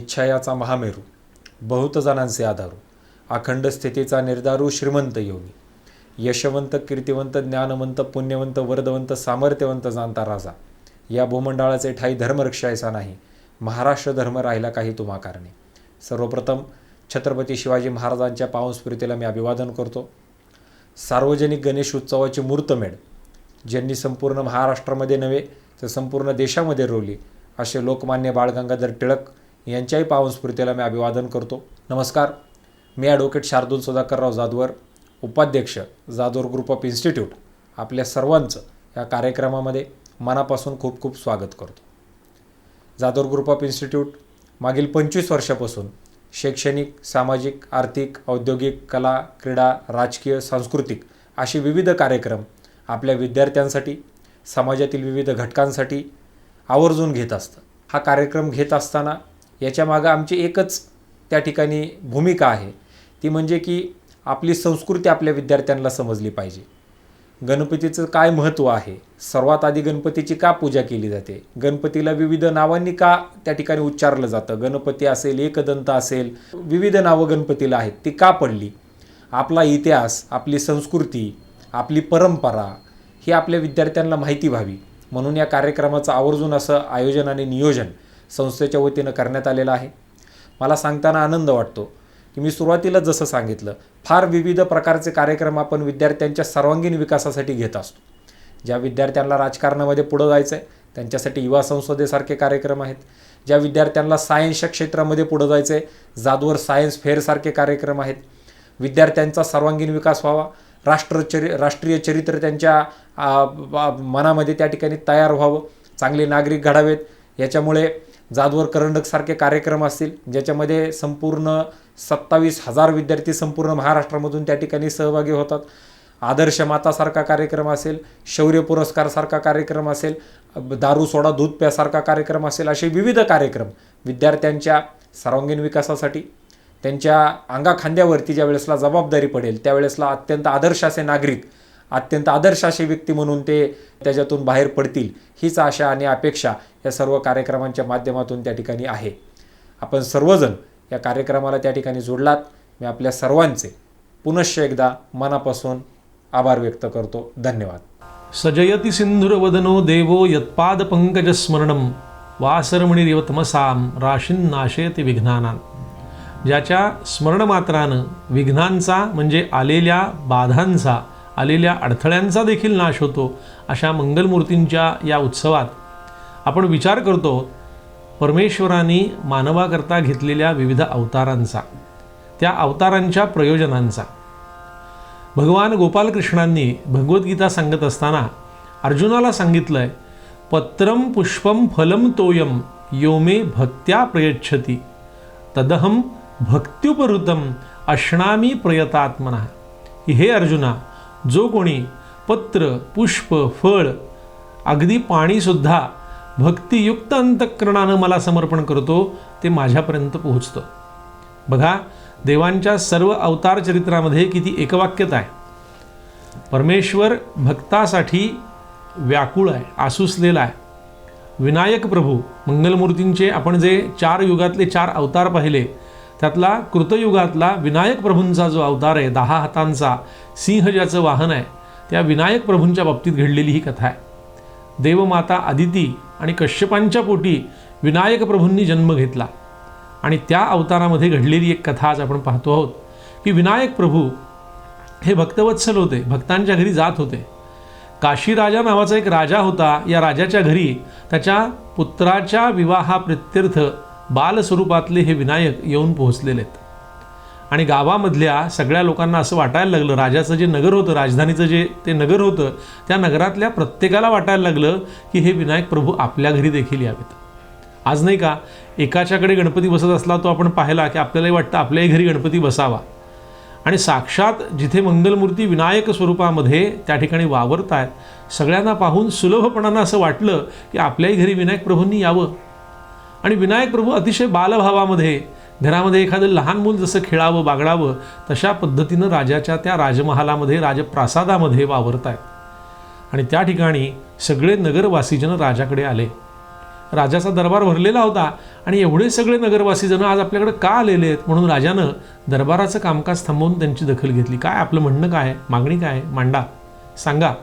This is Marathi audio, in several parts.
निश्चयाचा महामेरू, बहुत जणांचे आधारू, अखंड स्थितीचा निर्धारू, श्रीमंत योगी, यशवंत, कीर्तिवंत, ज्ञानवंत, पुण्यवंत, वरदवंत, सामर्थ्यवंत जाणता राजा, या भूमंडळाचे ठाई धर्मरक्षायचा नाही, महाराष्ट्र धर्म राहिला काही तुम्हा कारणे. सर्वप्रथम छत्रपती शिवाजी महाराजांच्या पावनस्मृतीला मी अभिवादन करतो. सार्वजनिक गणेश उत्सवाची मुहूर्तमेढ ज्यांनी संपूर्ण महाराष्ट्रामध्ये नव्हे तर संपूर्ण देशामध्ये रोवली असे लोकमान्य बाळ गंगाधर टिळक यांच्याही पावनस्मृतीला मी अभिवादन करतो. नमस्कार, मी ॲडव्होकेट शार्दूल सुधाकरराव जाधवर, उपाध्यक्ष जाधवर ग्रुप ऑफ इन्स्टिट्यूट, आपल्या सर्वांचं या कार्यक्रमामध्ये मनापासून खूप खूप स्वागत करतो. जाधवर ग्रुप ऑफ इन्स्टिट्यूट मागील 25 वर्षापासून शैक्षणिक, सामाजिक, आर्थिक, औद्योगिक, कला, क्रीडा, राजकीय, सांस्कृतिक असे विविध कार्यक्रम आपल्या विद्यार्थ्यांसाठी, समाजातील विविध घटकांसाठी आवर्जून घेत असतं. हा कार्यक्रम घेत असताना याच्यामागं आमची एकच त्या ठिकाणी भूमिका आहे, ती म्हणजे की आपली संस्कृती आपल्या विद्यार्थ्यांना समजली पाहिजे. गणपतीचं काय महत्त्व आहे, सर्वात आधी गणपतीची का पूजा केली जाते, गणपतीला विविध नावांनी का त्या ठिकाणी उच्चारलं जातं, गणपती असेल, एकदंत असेल, विविध नावं गणपतीला आहेत, ती का पडली, आपला इतिहास, आपली संस्कृती, आपली परंपरा ही आपल्या विद्यार्थ्यांना माहिती व्हावी म्हणून या कार्यक्रमाचं आवर्जून असं आयोजन आणि नियोजन संस्थेच्या वतीनं करण्यात आलेलं आहे. मला सांगताना आनंद वाटतो की मी सुरुवातीला जसं सांगितलं, फार विविध प्रकारचे कार्यक्रम आपण विद्यार्थ्यांच्या सर्वांगीण विकासासाठी घेत असतो. ज्या विद्यार्थ्यांना राजकारणामध्ये पुढं जायचं आहे त्यांच्यासाठी युवा संसदेसारखे कार्यक्रम आहेत. ज्या विद्यार्थ्यांना सायन्सच्या क्षेत्रामध्ये पुढं जायचं आहे, जाधवर सायन्स फेअरसारखे कार्यक्रम आहेत. विद्यार्थ्यांचा सर्वांगीण विकास व्हावा, राष्ट्रीय चरित्र त्यांच्या मनामध्ये त्या ठिकाणी तयार व्हावं, चांगले नागरिक घडावेत, याच्यामुळे जाधवर करंडकसारखे कार्यक्रम असतील ज्याच्यामध्ये संपूर्ण 27,000 विद्यार्थी संपूर्ण महाराष्ट्रामधून त्या ठिकाणी सहभागी होतात. आदर्श मातासारखा कार्यक्रम असेल, शौर्य पुरस्कारसारखा कार्यक्रम असेल, दारू सोडा दूध प्यासारखा कार्यक्रम असेल, असे विविध कार्यक्रम विद्यार्थ्यांच्या सर्वांगीण विकासासाठी, त्यांच्या अंगाखांद्यावरती ज्या वेळेसला जबाबदारी पडेल त्यावेळेसला अत्यंत आदर्श असे नागरिक, अत्यंत आदर्श असे व्यक्ती म्हणून ते त्याच्यातून बाहेर पडतील, हीच आशा आणि अपेक्षा या सर्व कार्यक्रमांच्या माध्यमातून त्या ठिकाणी आहे. आपण सर्वजण या कार्यक्रमाला त्या ठिकाणी जोडलात, मी आपल्या सर्वांचे पुनश्च एकदा मनापासून आभार व्यक्त करतो. धन्यवाद. सजयति सिंधुरवदनो देवो यत्पाद पंकजस्मरणम वासरमणिरिव तमसाम राशीन नाशयति विघ्नानां. ज्याच्या स्मरणमात्रानं विघ्नांचा म्हणजे आलेल्या बाधांचा, आलेल्या अडथळ्यांचा देखील नाश होतो, अशा मंगलमूर्तींच्या या उत्सवात आपण विचार करतो परमेश्वरांनी मानवाकरता घेतलेल्या विविध अवतारांचा, त्या अवतारांच्या प्रयोजनांचा. भगवान गोपालकृष्णांनी भगवद्गीता सांगत असताना अर्जुनाला सांगितलं आहे, पत्रम पुष्पम फलम तोयम योमे भक्त्या प्रयच्छति तदहम भक्त्युपहृतम अश्नामी प्रयतात्मना. हे अर्जुना, जो कोणी पत्र, पुष्प, फळ, अगदी पाणीसुद्धा भक्तियुक्त अंतःकरणानं मला समर्पण करतो ते माझ्यापर्यंत पोहोचतं. बघा, देवांच्या सर्व अवतार चरित्रामध्ये किती एकवाक्यता आहे. परमेश्वर भक्तासाठी व्याकुळ आहे, आसुसलेला आहे. विनायक प्रभू मंगलमूर्तींचे आपण जे 4 युगातले 4 अवतार पाहिले त्यातला कृतयुगातला विनायक प्रभूंचा जो अवतार आहे, 10 हातांचा सिंह ज्याचं वाहन आहे, त्या विनायक प्रभूंच्या बाबतीत घडलेली ही कथा आहे. देवमाता आदिती आणि कश्यपांच्या पोटी विनायक प्रभूंनी जन्म घेतला आणि त्या अवतारामध्ये घडलेली एक कथा आज आपण पाहतो आहोत की विनायक प्रभू हे भक्तवत्सल होते, भक्तांच्या घरी जात होते. काशी राजा नावाचा एक राजा होता. या राजाच्या घरी त्याच्या पुत्राच्या विवाहाप्रित्यर्थ बालस्वरूपातले हे विनायक येऊन पोहोचलेले आहेत. आणि गावामधल्या सगळ्या लोकांना असं वाटायला लागलं, राजाचं जे नगर होतं, राजधानीचं जे ते नगर होतं, त्या नगरातल्या प्रत्येकाला वाटायला लागलं की हे विनायक प्रभू आपल्या घरी देखील यावेत. आज नाही का, एकाच्याकडे गणपती बसत असला तो आपण पाहिला की आपल्यालाही वाटतं आपल्याही घरी गणपती बसावा. आणि साक्षात जिथे मंगलमूर्ती विनायक स्वरूपामध्ये त्या ठिकाणी वावरत आहेत, सगळ्यांना पाहून सुलभपणानं असं वाटलं की आपल्याही घरी विनायक प्रभूंनी यावं. आणि विनायक प्रभू अतिशय बालभावामध्ये घरामध्ये एखादं लहान मूल जसं खेळावं, बागडावं, तशा पद्धतीनं राजाच्या त्या राजमहालामध्ये, राजप्रासादामध्ये वावरत आहेत. आणि त्या ठिकाणी सगळे नगरवासीजन राजाकडे आले. राजाचा दरबार भरलेला होता आणि एवढे सगळे नगरवासी जण आज आपल्याकडे का आलेले आहेत म्हणून राजानं दरबाराचं कामकाज थांबवून त्यांची दखल घेतली. काय आपलं म्हणणं काय आहे, मागणी काय आहे, मांडा, सांगा.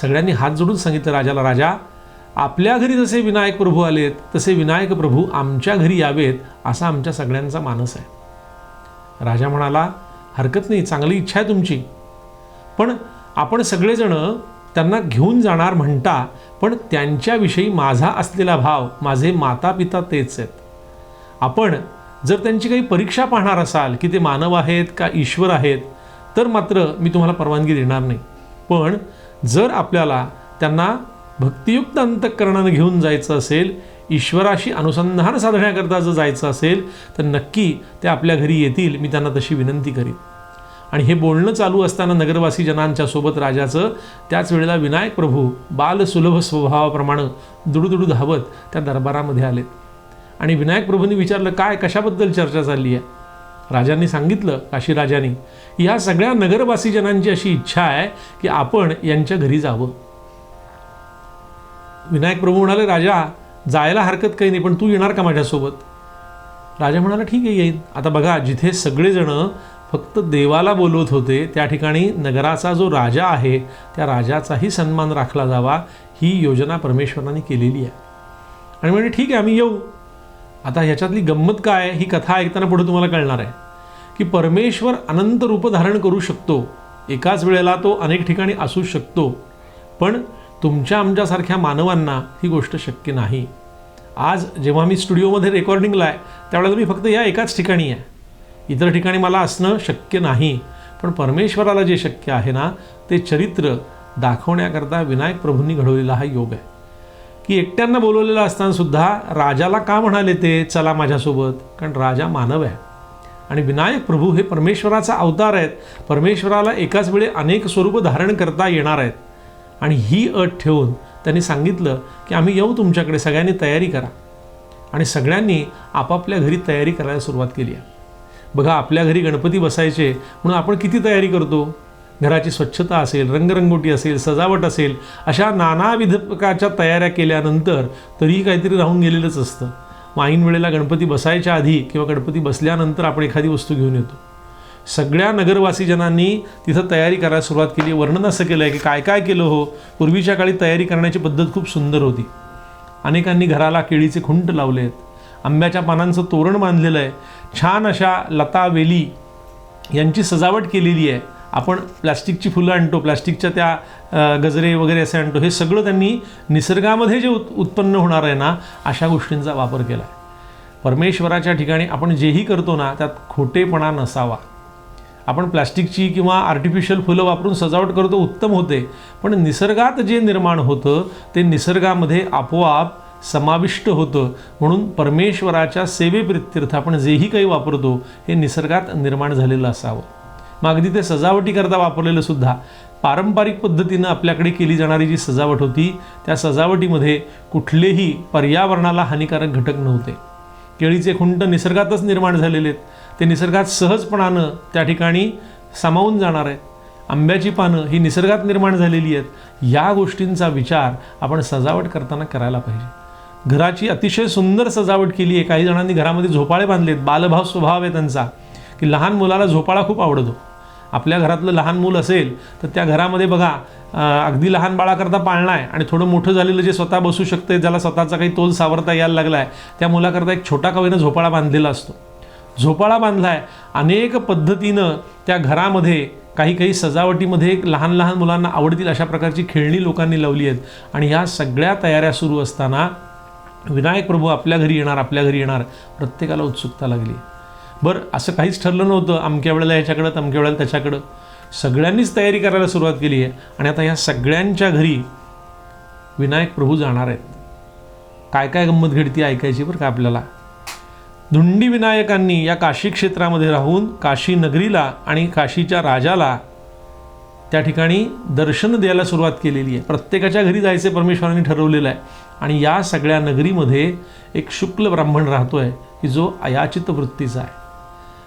सगळ्यांनी हात जोडून सांगितलं राजाला, राजा आपल्या घरी जसे विनायक प्रभू आलेत तसे विनायक प्रभू आमच्या घरी यावेत असा आमच्या सगळ्यांचा मानस आहे. राजा म्हणाला, हरकत नाही, चांगली इच्छा आहे तुमची, पण आपण सगळेजण त्यांना घेऊन जाणार म्हणता, पण त्यांच्याविषयी माझा असलेला भाव, माझे माता पिता तेच आहेत. आपण जर त्यांची काही परीक्षा पाहणार असाल की ते मानव आहेत का ईश्वर आहेत, तर मात्र मी तुम्हाला परवानगी देणार नाही. पण जर आपल्याला त्यांना भक्तियुक्त अंतःकरणाने घेऊन जायचं असेल, ईश्वराशी अनुसंधान साधण्याकरता जर जायचं असेल, तर नक्की ते आपल्या घरी येतील, मी त्यांना तशी विनंती करीन. आणि हे बोलणं चालू असताना नगरवासी जनांच्या सोबत राजाचं त्याच वेळेला विनायक प्रभू बालसुलभ स्वभावाप्रमाणे दुडूदुडू धावत त्या दरबारामध्ये आलेत. आणि विनायक प्रभूंनी विचारलं, काय कशाबद्दल चर्चा चालली आहे? राजांनी सांगितलं, काशीराजांनी, ह्या सगळ्या नगरवासी जनांची अशी इच्छा आहे की आपण यांच्या घरी जावं. विनायक प्रभू म्हणाले, राजा जायला हरकत काही नाही, पण तू येणार का माझ्यासोबत? राजा म्हणाला, ठीक आहे, येईन. आता बघा, जिथे सगळेजण फक्त देवाला बोलवत होते त्या ठिकाणी नगराचा जो राजा आहे त्या राजाचाही सन्मान राखला जावा, ही योजना परमेश्वराने केलेली आहे. आणि म्हणजे ठीक आहे, आम्ही येऊ. आता ह्याच्यातली गंमत काय, ही कथा ऐकताना पुढे तुम्हाला कळणार आहे की परमेश्वर अनंत रूप धारण करू शकतो, एकाच वेळेला तो अनेक ठिकाणी असू शकतो, पण तुमच्या आमच्यासारख्या मानवांना ही गोष्ट शक्य नाही. आज जेव्हा मी स्टुडिओमध्ये रेकॉर्डिंगला आहे त्यावेळेला मी फक्त या एकाच ठिकाणी आहे, इतर ठिकाणी मला असणं शक्य नाही. पण परमेश्वराला जे शक्य आहे ना, ते चरित्र दाखवण्याकरता विनायक प्रभूंनी घडवलेला हा योग आहे. की एकट्यांना बोलवलेलं असतानासुद्धा राजाला का म्हणाले ते, चला माझ्यासोबत? कारण राजा मानव आहे आणि विनायक प्रभू हे परमेश्वराचा अवतार आहेत. परमेश्वराला एकाच वेळी अनेक स्वरूप धारण करता येणार आहेत. आणि ही अट ठेवून त्यांनी सांगितलं की आम्ही येऊ तुमच्याकडे, सगळ्यांनी तयारी करा. आणि सगळ्यांनी आपापल्या घरी तयारी करायला सुरुवात केली आहे. बघा, आपल्या घरी गणपती बसायचे म्हणून आपण किती तयारी करतो. घराची स्वच्छता असेल, रंगरंगोटी असेल, सजावट असेल, अशा नानाविध प्रकारच्या तयाऱ्या केल्यानंतर तरीही काहीतरी राहून गेलेलंच असतं. ऐन वेळेला गणपती बसायच्या आधी किंवा गणपती बसल्यानंतर आपण एखादी वस्तू घेऊन येतो. सगळ्या नगरवासी जनांनी तिथं तयारी करायला सुरुवात केली. वर्णन असं केलं आहे की काय काय केलं हो. पूर्वीच्या काळी तयारी करण्याची पद्धत खूप सुंदर होती. अनेकांनी घराला केळीचे खुंट लावले आहेत, आंब्याच्या पानांचं तोरण बांधलेलं आहे, छान अशा लता वेली यांची सजावट केलेली आहे. आपण प्लॅस्टिकची फुलं आणतो, प्लॅस्टिकच्या त्या गजरे वगैरे असे आणतो. हे सगळं त्यांनी निसर्गामध्ये जे उत्पन्न होणार आहे ना, अशा गोष्टींचा वापर केला आहे. परमेश्वराच्या ठिकाणी आपण जेही करतो ना, त्यात खोटेपणा नसावा. आपण प्लॅस्टिकची किंवा आर्टिफिशियल फुलं वापरून सजावट करतो, उत्तम होते, पण निसर्गात जे निर्माण होतं ते निसर्गामध्ये आपोआप समाविष्ट होतं. म्हणून परमेश्वराच्या सेवेप्रित्यर्थ आपण जेही काही वापरतो हे निसर्गात निर्माण झालेलं असावं. मग अगदी ते सजावटीकरता वापरलेलं सुद्धा पारंपरिक पद्धतीनं आपल्याकडे केली जाणारी जी सजावट होती त्या सजावटीमध्ये कुठलेही पर्यावरणाला हानिकारक घटक नव्हते. केळीचे खुंट निसर्गातच निर्माण झालेले आहेत, ते निसर्गात सहजपणानं त्या ठिकाणी सामावून जाणार आहेत. आंब्याची पानं ही निसर्गात निर्माण झालेली आहेत. या गोष्टींचा विचार आपण सजावट करताना करायला पाहिजे. घराची अतिशय सुंदर सजावट केली आहे. काही जणांनी घरामध्ये झोपाळे बांधलेत. बालभाव स्वभाव आहे त्यांचा की लहान मुलाला झोपाळा खूप आवडतो. आपल्या घरातलं लहान मूल असेल तर त्या घरामध्ये बघा, अगदी लहान बाळाकरता पाळणा आहे आणि थोडं मोठं झालेलं जे स्वतः बसू शकते, ज्याला स्वतःचा काही तोल सावरता यायला लागला आहे, त्या मुलाकरता एक छोटा कवेनं झोपाळा बांधलेला असतो. झोपाळा बांधला आहे. अनेक पद्धतीनं त्या घरामध्ये काही सजावटीमध्ये लहान लहान मुलांना आवडतील अशा प्रकारची खेळणी लोकांनी लावली आहेत. आणि ह्या सगळ्या तयाऱ्या सुरू असताना विनायक प्रभू आपल्या घरी येणार, प्रत्येकाला उत्सुकता लागली. बरं, असं काहीच ठरलं नव्हतं, अमक्या वेळेला ह्याच्याकडं, तमक्या वेळेला त्याच्याकडं. सगळ्यांनीच तयारी करायला सुरुवात केली आहे. आणि आता ह्या सगळ्यांच्या घरी विनायक प्रभू जाणार आहेत. काय काय गंमत घडती ऐकायची बरं का आपल्याला. धुंडी विनायकांनी या काशी क्षेत्रामध्ये राहून काशी नगरीला आणि काशीच्या राजाला त्या ठिकाणी दर्शन द्यायला सुरुवात केलेली आहे. प्रत्येकाच्या घरी जायचे परमेश्वरांनी ठरवलेलं आहे. आणि या सगळ्या नगरीमध्ये एक शुक्ल ब्राह्मण राहतो आहे की जो अयाचित वृत्तीचा आहे.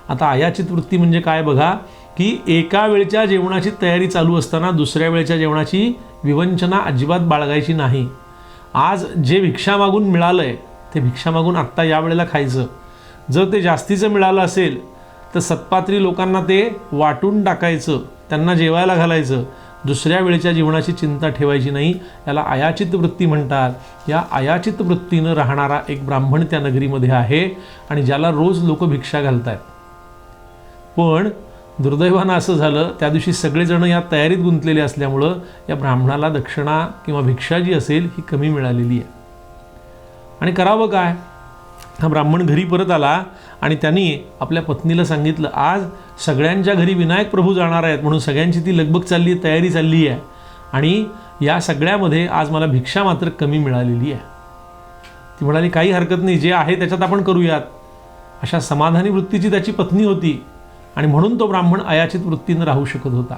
आता अयाचित वृत्ती म्हणजे काय बघा, की एका वेळच्या जेवणाची तयारी चालू असताना दुसऱ्या वेळच्या जेवणाची विवंचना अजिबात बाळगायची नाही. आज जे भिक्षा मागून मिळालं आहे ते भिक्षा मागून आत्ता यावेळेला खायचं. जर ते जास्तीचं मिळालं असेल तर सत्पात्री लोकांना ते वाटून टाकायचं, त्यांना जेवायला घालायचं. दुसऱ्या वेळेच्या जीवनाची चिंता ठेवायची नाही. याला अयाचित वृत्ती म्हणतात. या अयाचित वृत्तीनं राहणारा एक ब्राह्मण त्या नगरीमध्ये आहे आणि ज्याला रोज लोक भिक्षा घालत आहेत. पण दुर्दैवानं असं झालं, त्या दिवशी सगळेजण या तयारीत गुंतलेले असल्यामुळं या ब्राह्मणाला दक्षिणा किंवा भिक्षा जी असेल ही कमी मिळालेली आहे. आणि करावं काय? हा ब्राह्मण घरी परत आला आणि त्यांनी आपल्या पत्नीला सांगितलं, आज सगळ्यांच्या घरी विनायक प्रभू जाणार आहेत म्हणून सगळ्यांची ती लगबग चालली आहे, तयारी चालली आहे आणि या सगळ्यामध्ये आज मला भिक्षा मात्र कमी मिळालेली आहे. ती म्हणाली, काही हरकत नाही, जे आहे त्याच्यात आपण करूयात. अशा समाधानी वृत्तीची त्याची पत्नी होती आणि म्हणून तो ब्राह्मण अयाचित वृत्तीनं राहू शकत होता.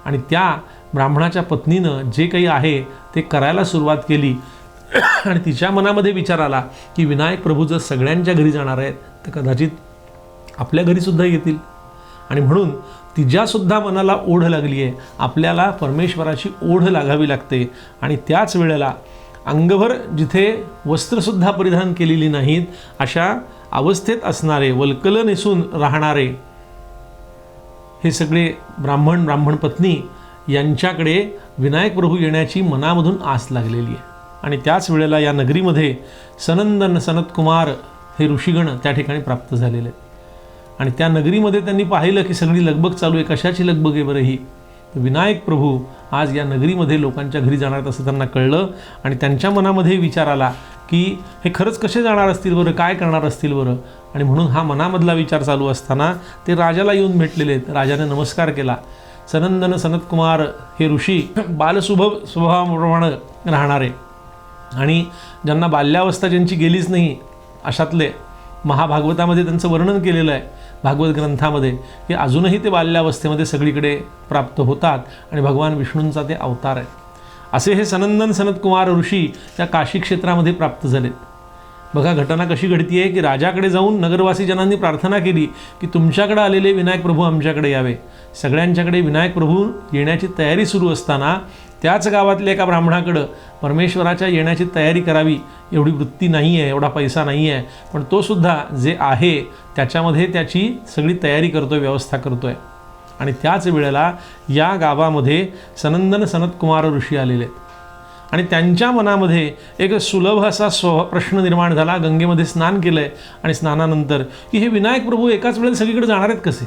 आणि त्या ब्राह्मणाच्या पत्नीनं जे काही आहे ते करायला सुरुवात केली आणि तिच्या मनामध्ये विचार आला की विनायक प्रभू जर सगळ्यांच्या घरी जाणार आहेत तर कदाचित आपल्या घरीसुद्धा येतील. आणि म्हणून तिच्यासुद्धा मनाला ओढ लागली आहे. आपल्याला परमेश्वराची ओढ लागावी लागते. आणि त्याच वेळेला अंगभर जिथे वस्त्रसुद्धा परिधान केलेली नाहीत अशा अवस्थेत असणारे, वल्कल नेसून राहणारे हे सगळे ब्राह्मण पत्नी यांच्याकडे विनायक प्रभू येण्याची मनामधून आस लागलेली आहे. आणि त्याच वेळेला या नगरीमध्ये सनंदन सनतकुमार हे ऋषीगण त्या ठिकाणी प्राप्त झालेले आहेत. आणि त्या नगरीमध्ये त्यांनी पाहिलं की सगळी लगबग चालू आहे. कशाची लगबग आहे बरं ही? विनायक प्रभू आज या नगरीमध्ये लोकांच्या घरी जाणार असं त्यांना कळलं. आणि त्यांच्या मनामध्ये विचार आला की हे खरंच कसे जाणार असतील बरं, काय करणार असतील बरं. आणि म्हणून हा मनामधला विचार चालू असताना ते राजाला येऊन भेटलेले आहेत. राजाने नमस्कार केला. सनंदन सनतकुमार हे ऋषी बालसुभव स्वभावाप्रमाणे राहणारे आणि ज्यांना बाल्यावस्था ज्यांची गेलीच नाही अशातले, महाभागवतामध्ये त्यांचं वर्णन केलेलं आहे भागवत ग्रंथामध्ये, की अजूनही ते बाल्यावस्थेमध्ये सगळीकडे प्राप्त होतात आणि भगवान विष्णूंचा ते अवतार आहे. असे हे सनंदन सनतकुमार ऋषी त्या काशी क्षेत्रामध्ये प्राप्त झालेत. बघा घटना कशी घडती आहे की राजाकडे जाऊन नगरवासी जनांनी प्रार्थना केली की तुमच्याकडे आलेले विनायक प्रभू आमच्याकडे यावे. सगळ्यांच्याकडे विनायक प्रभू येण्याची तयारी सुरू असताना त्याच गावातल्या एका ब्राह्मणाकडं परमेश्वराच्या येण्याची तयारी करावी एवढी वृत्ती नाही आहे, एवढा पैसा नाही आहे, पण तो सुद्धा जे आहे त्याच्यामध्ये त्याची सगळी तयारी करतोय, व्यवस्था करतोय. आणि त्याच वेळेला या गावामध्ये सनंदन सनतकुमार ऋषी आलेले आहेत आणि त्यांच्या मनामध्ये एक सुलभ असा प्रश्न निर्माण झाला. गंगेमध्ये स्नान केलंय आणि स्नानानंतर की हे विनायक प्रभू एकाच वेळेला सगळीकडे जाणार आहेत कसे?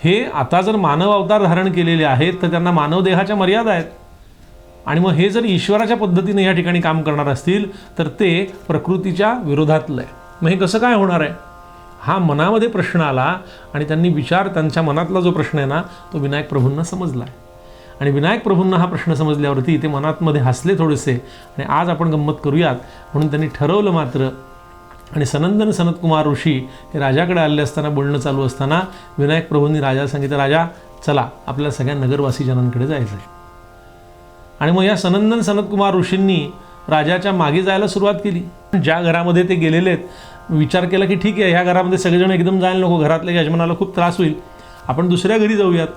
हे आता जर मानव अवतार धारण केलेले आहेत तर त्यांना मानव देहाच्या मर्यादा आहेत. आणि मग हे जर ईश्वराच्या पद्धतीने या ठिकाणी काम करणार असतील तर ते प्रकृतीच्या विरोधातलं आहे. मग हे कसं काय होणार आहे? हा मनामध्ये प्रश्न आला आणि त्यांनी त्यांच्या मनातला जो प्रश्न आहे ना तो विनायक प्रभूंना समजला आहे. आणि विनायक प्रभूंना हा प्रश्न समजल्यावरती ते मनातमध्ये हसले थोडेसे आणि आज आपण गंमत करूयात म्हणून त्यांनी ठरवलं मात्र. आणि सनंदन सनतकुमार ऋषी हे राजाकडे आले असताना, बोलणं चालू असताना विनायक प्रभूंनी राजाला सांगितलं, राजा चला आपल्याला सगळ्या नगरवासी जनांकडे जायचं आहे. आणि मग या सनंदन सनतकुमार ऋषींनी राजाच्या मागे जायला सुरुवात केली. ज्या घरामध्ये ते गेलेले आहेत विचार केला की ठीक आहे ह्या घरामध्ये सगळेजण एकदम जायला नको, घरातल्या यजमानाला खूप त्रास होईल, आपण दुसऱ्या घरी जाऊयात.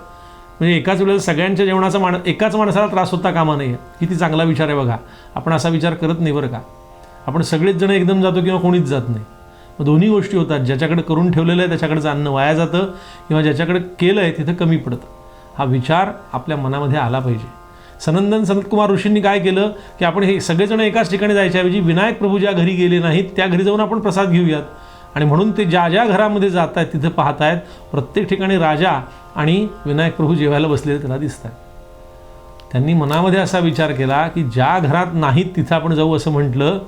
म्हणजे एकाच वेळेला सगळ्यांच्या जेवणाचा एकाच माणसाला त्रास होता कामा नये. किती चांगला विचार आहे बघा. आपण असा विचार करत नाही बरं का. आपण सगळेच जण एकदम जातो किंवा कोणीच जात नाही. मग दोन्ही गोष्टी होतात. ज्याच्याकडे करून ठेवलेलं आहे त्याच्याकडचं अन्न वाया जातं किंवा ज्याच्याकडे केलं आहे तिथं कमी पडतं. हा विचार आपल्या मनामध्ये आला पाहिजे. सनंदन सनतकुमार ऋषींनी काय केलं की आपण हे सगळेजण एकाच ठिकाणी जायच्याऐवजी विनायक प्रभू ज्या घरी गेले नाहीत त्या घरी जाऊन आपण प्रसाद घेऊयात. आणि म्हणून ते ज्या ज्या घरामध्ये जात आहेत तिथं पाहत आहेत प्रत्येक ठिकाणी राजा आणि विनायक प्रभू जेवायला बसलेले त्याला दिसत आहेत. त्यांनी मनामध्ये असा विचार केला की ज्या घरात नाहीत तिथं आपण जाऊ असं म्हटलं.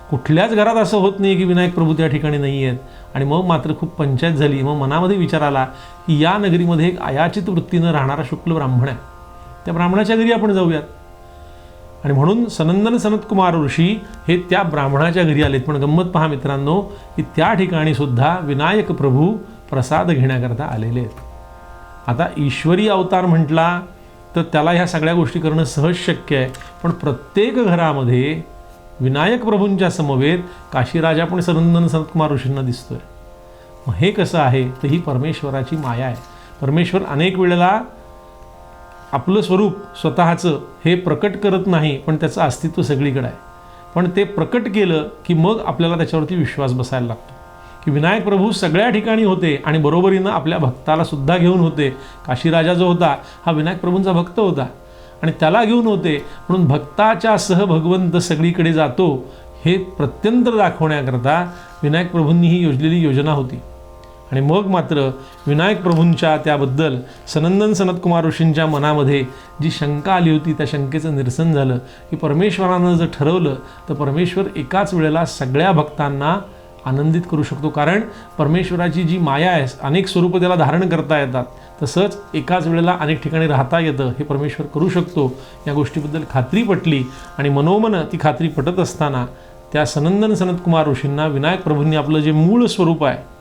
कुठल्याच घरात असं होत नाही की विनायक प्रभू त्या ठिकाणी नाही आहेत. आणि मग मात्र खूप पंचायत झाली. मग मनामध्ये विचार आला की या नगरीमध्ये एक अयाचित वृत्तीनं राहणारा शुक्ल ब्राह्मण आहे, त्या ब्राह्मणाच्या घरी आपण जाऊयात. आणि म्हणून सनंदन सनतकुमार ऋषी हे त्या ब्राह्मणाच्या घरी आलेत. पण गंमत पहा मित्रांनो की त्या ठिकाणी सुद्धा विनायक प्रभू प्रसाद घेण्याकरता आलेले आहेत. आता ईश्वरी अवतार म्हटला तर त्याला ह्या सगळ्या गोष्टी करणं सहज शक्य आहे. पण प्रत्येक घरामध्ये विनायक प्रभूंच्या समवेत काशीराजा पण सनंदन सनतकुमार ऋषींना दिसतोय. मग हे कसं आहे तर ही परमेश्वराची माया आहे. परमेश्वर अनेक वेळेला आपलं स्वरूप स्वतःचं हे प्रकट करत नाही, पण त्याचं अस्तित्व सगळीकडे आहे. पण ते प्रकट केलं की मग आपल्याला त्याच्यावरती विश्वास बसायला लागतो की विनायक प्रभू सगळ्या ठिकाणी होते आणि बरोबरीनं आपल्या भक्ताला सुद्धा घेऊन होते. काशीराजा जो होता हा विनायक प्रभूंचा भक्त होता आणि त्याला घेऊन होते, म्हणून भक्ताच्या सह भगवंत सगळीकडे जातो हे प्रत्यंतर दाखवण्याकरता विनायक प्रभूंनी ही योजलेली योजना होती. आणि मग मात्र विनायक प्रभूंच्या त्याबद्दल सनंदन सनतकुमार ऋषींच्या मनामध्ये जी शंका आली होती त्या शंकेचं निरसन झालं की परमेश्वरानं जर ठरवलं तर परमेश्वर एकाच वेळेला सगळ्या भक्तांना आनंदित करू शकतो. कारण परमेश्वराची जी माया आहे, अनेक स्वरूपं त्याला धारण करता येतात, तसंच एकाच वेळेला अनेक ठिकाणी राहता येतं हे परमेश्वर करू शकतो. या गोष्टीबद्दल खात्री पटली आणि मनोमन ती खात्री पटत असताना त्या सनंदन सनतकुमार ऋषींना विनायक प्रभूंनी आपलं जे मूळ स्वरूप आहे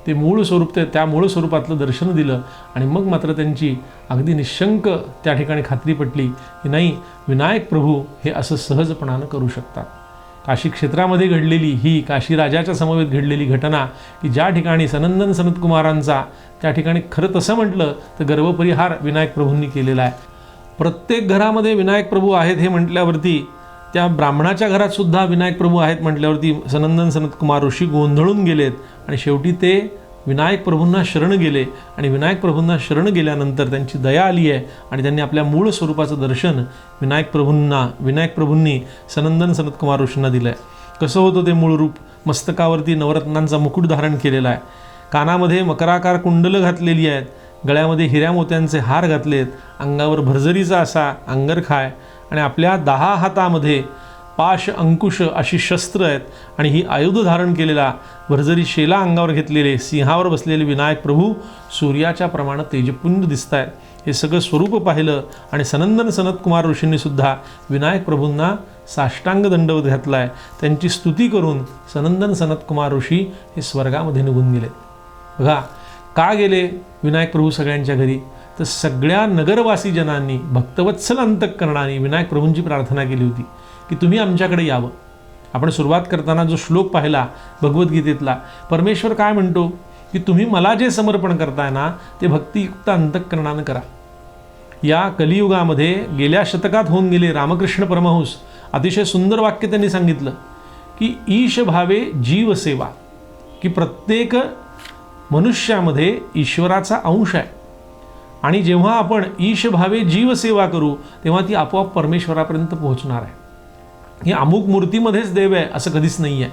ते मूळ स्वरूप त्या मूळ स्वरूपातलं दर्शन दिलं आणि मग मात्र त्यांची अगदी निशंक त्या ठिकाणी खात्री पटली की नाही, विनायक प्रभू हे असं सहजपणानं करू शकतात. काशी क्षेत्रामध्ये घडलेली ही काशीराजाच्या समवेत घडलेली घटना की ज्या ठिकाणी सनंदन सनतकुमारांचा त्या ठिकाणी खरं तसं म्हटलं तर गर्वपरिहार विनायक प्रभूंनी केलेला आहे. प्रत्येक घरामध्ये विनायक प्रभू आहेत हे म्हटल्यावरती, त्या ब्राह्मणाच्या घरात सुद्धा विनायक प्रभू आहेत म्हटल्यावरती सनंदन सनतकुमार ऋषी गोंधळून गेलेत आणि शेवटी ते विनायक प्रभूंना शरण गेले आणि विनायक प्रभूंना शरण गेल्यानंतर त्यांची दया आली आहे आणि त्यांनी आपल्या मूळ स्वरूपाचं दर्शन विनायक प्रभूंनी सनंदन सनतकुमार ऋषींना दिलं आहे. कसं होतं ते मूळ रूप? मस्तकावरती नवरत्नांचा मुकुट धारण केलेला आहे, कानामध्ये मकराकार कुंडलं घातलेली आहेत, गळ्यामध्ये हिऱ्या मोत्यांचे हार घातलेत, अंगावर भरजरीचा असा अंगरखा आहे आणि आपल्या 10 हातामध्ये पाश अंकुश अशी शस्त्र आहेत आणि ही आयुध धारण केलेला भरजरी शेला अंगावर घेतलेले सिंहावर बसलेले विनायक प्रभू सूर्याच्या प्रमाणे तेजपुंज दिसत आहेत. हे सगळं स्वरूप पाहिलं आणि सनंदन सनतकुमार ऋषींनी सुद्धा विनायक प्रभूंना साष्टांग दंडवत घातला आहे. त्यांची स्तुती करून सनंदन सनतकुमार ऋषी हे स्वर्गामध्ये निघून गेले. बघा का गेले विनायक प्रभू सगळ्यांच्या घरी? तर सगळ्या नगरवासी जनांनी भक्तवत्सल अंतःकरणाने विनायक प्रभूंची प्रार्थना केली होती की तुम्ही आमच्याकडे यावं. आपण सुरुवात करताना जो श्लोक पाहिला भगवद्गीतेतला, परमेश्वर काय म्हणतो की तुम्ही मला जे समर्पण करताय ना ते भक्तियुक्त अंतःकरणानं करा. या कलियुगामध्ये गेल्या शतकात होऊन गेले रामकृष्ण परमहंस अतिशय सुंदर वाक्य त्यांनी सांगितलं की ईश भावे जीव सेवा, की प्रत्येक मनुष्यामध्ये ईश्वराचा अंश आहे आणि जेव्हा आपण ईश भावे जीव सेवा करू तेव्हा ती आपोआप परमेश्वरापर्यंत पोहोचणार आहे. ही अमुक मूर्तीमध्येच देव आहे असं कधीच नाही आहे.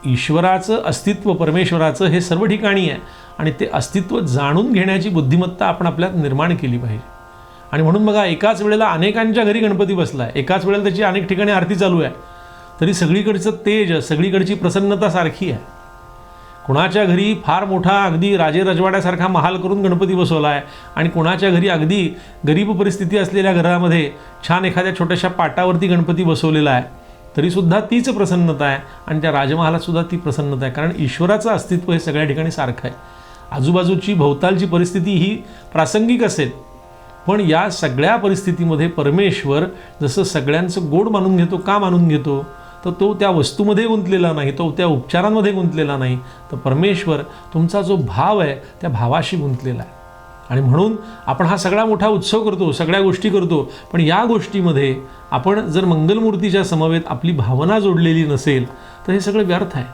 ईश्वराचं अस्तित्व परमेश्वराचं हे सर्व ठिकाणी आहे आणि ते अस्तित्व जाणून घेण्याची बुद्धिमत्ता आपण आपल्यात निर्माण केली पाहिजे. आणि म्हणून बघा एकाच वेळेला अनेकांच्या घरी गणपती बसला आहे, एकाच वेळेला त्याची अनेक ठिकाणी आरती चालू आहे, तरी सगळीकडचं तेज सगळीकडची प्रसन्नता सारखी आहे. कुणाच्या घरी फार मोठा अगदी राजे रजवाड्यासारखा महाल करून गणपती बसवला आहे आणि कुणाच्या घरी अगदी गरीब परिस्थिती असलेल्या घरामध्ये छान एखाद्या छोट्याशा पाटावरती गणपती बसवलेला आहे, तरीसुद्धा तीच प्रसन्नता आहे आणि त्या राजमहालातसुद्धा ती प्रसन्नता आहे. कारण ईश्वराचं अस्तित्व हे सगळ्या ठिकाणी सारखं आहे. आजूबाजूची भोवतालची परिस्थिती ही प्रासंगिक असेल, पण या सगळ्या परिस्थितीमध्ये परमेश्वर जसं सगळ्यांचं गोड मानून घेतो. का मानून घेतो? तर तो त्या वस्तूमध्ये गुंतलेला नाही, तो त्या उपचारांमध्ये गुंतलेला नाही, तर परमेश्वर तुमचा जो भाव आहे त्या भावाशी गुंतलेला आहे. आणि म्हणून आपण हा सगळा मोठा उत्सव करतो, सगळ्या गोष्टी करतो, पण या गोष्टीमध्ये आपण जर मंगलमूर्तीच्या समवेत आपली भावना जोडलेली नसेल तर हे सगळं व्यर्थ आहे.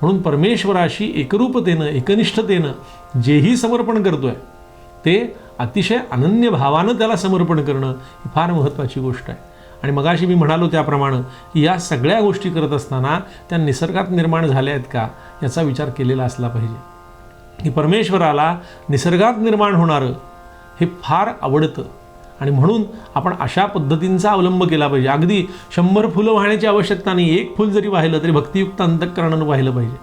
म्हणून परमेश्वराशी एकरूपतेनं एकनिष्ठतेनं जेही समर्पण करतोय ते अतिशय अनन्य भावानं त्याला समर्पण करणं ही फार महत्त्वाची गोष्ट आहे. आणि मगाशी मी म्हणालो त्याप्रमाणे की या सगळ्या गोष्टी करत असताना त्या निसर्गात निर्माण झाल्या आहेत का याचा विचार केलेला असला पाहिजे. की परमेश्वराला निसर्गात निर्माण होणारं हे फार आवडतं आणि म्हणून आपण अशा पद्धतींचा अवलंब केला पाहिजे. अगदी 100 फुलं वाहण्याची आवश्यकता नाही, एक फुल जरी वाहिलं तरी भक्तियुक्त अंतःकरणानं वाहिलं पाहिजे.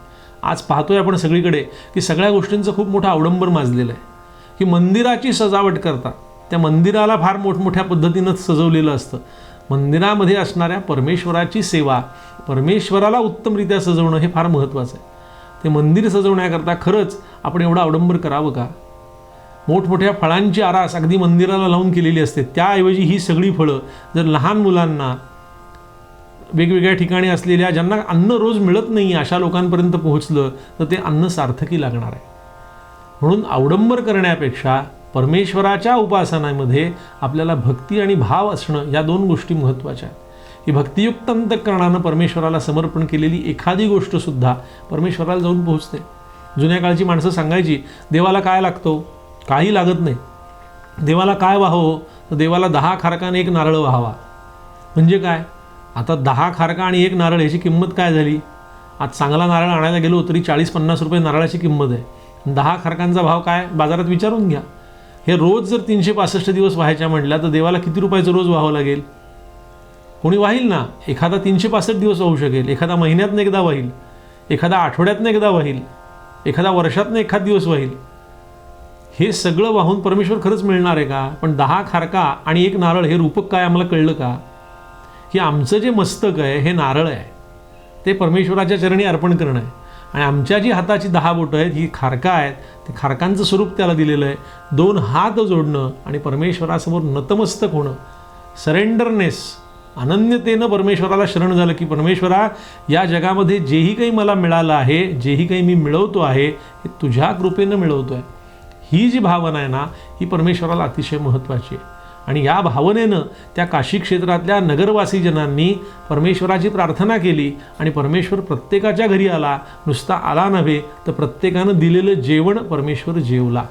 आज पाहतोय आपण सगळीकडे की सगळ्या गोष्टींचं खूप मोठं अवडंबर माजलेलं आहे. की मंदिराची सजावट करतात, त्या मंदिराला फार मोठमोठ्या पद्धतीनं सजवलेलं असतं. मंदिरामध्ये असणाऱ्या परमेश्वराची सेवा, परमेश्वराला उत्तमरित्या सजवणं हे फार महत्त्वाचं आहे. ते मंदिर सजवण्याकरता खरंच आपण एवढं अवडंबर करावं का? मोठमोठ्या फळांची आरास अगदी मंदिराला लावून केलेली असते, त्याऐवजी ही सगळी फळं जर लहान मुलांना वेगवेगळ्या ठिकाणी असलेल्या ज्यांना अन्न रोज मिळत नाही अशा लोकांपर्यंत पोहोचलं तर ते अन्न सार्थकी लागणार आहे. म्हणून अवडंबर करण्यापेक्षा परमेश्वराच्या उपासनामध्ये आपल्याला भक्ती आणि भाव असणं या दोन गोष्टी महत्त्वाच्या आहेत. ही भक्तियुक्त अंतःकरणानं परमेश्वराला समर्पण केलेली एखादी गोष्टसुद्धा परमेश्वराला जाऊन पोहोचते. जुन्या काळची माणसं सांगायची, देवाला काय लागतो? काही लागत नाही. देवाला काय व्हावं? तर देवाला 10 खारका आणि 1 नारळ व्हावा. म्हणजे काय? आता 10 खारका आणि 1 नारळ ह्याची किंमत काय झाली? आज चांगला नारळ आणायला गेलो तरी 40-50 रुपये नारळाची किंमत आहे. 10 खारकांचा भाव काय? बाजारात विचारून घ्या. हे रोज जर 365 दिवस व्हायच्या म्हटल्या तर देवाला किती रुपयाचं रोज व्हावं लागेल? कोणी वाहील ना. एखादा 365 दिवस होऊ शकेल, एखादा महिन्यातनं एकदा वाहील, एखादा आठवड्यातनं एकदा वाहील, एखादा वर्षातनं एखाद दिवस वाहील. हे सगळं वाहून परमेश्वर खरंच मिळणार आहे का? पण 10 खारका आणि 1 नारळ हे रूपक काय आम्हाला कळलं का? की आमचं जे मस्तक आहे हे नारळ आहे, ते परमेश्वराच्या चरणी अर्पण करणं आहे. आणि आमच्या जी हाताची 10 बोटं आहेत ही खारका आहेत, ते खारकांचं स्वरूप त्याला दिलेलं आहे. 2 हात जोडणं आणि परमेश्वरासमोर नतमस्तक होणं, सरेंडरनेस, अनन्यतेनं परमेश्वराला शरण झालं की परमेश्वरा, या जगामध्ये जेही काही मला मिळालं आहे, जेही काही मी मिळवतो आहे, हे तुझ्या कृपेनं मिळवतो आहे. ही जी भावना आहे ना, ही परमेश्वराला अतिशय महत्त्वाची आहे. आणि या भावनेनं त्या काशी क्षेत्रातल्या नगरवासी जनांनी परमेश्वराची प्रार्थना केली आणि परमेश्वर प्रत्येकाच्या घरी आला. नुसता आला नव्हे तर प्रत्येकानं दिलेलं जेवण परमेश्वर जेवला.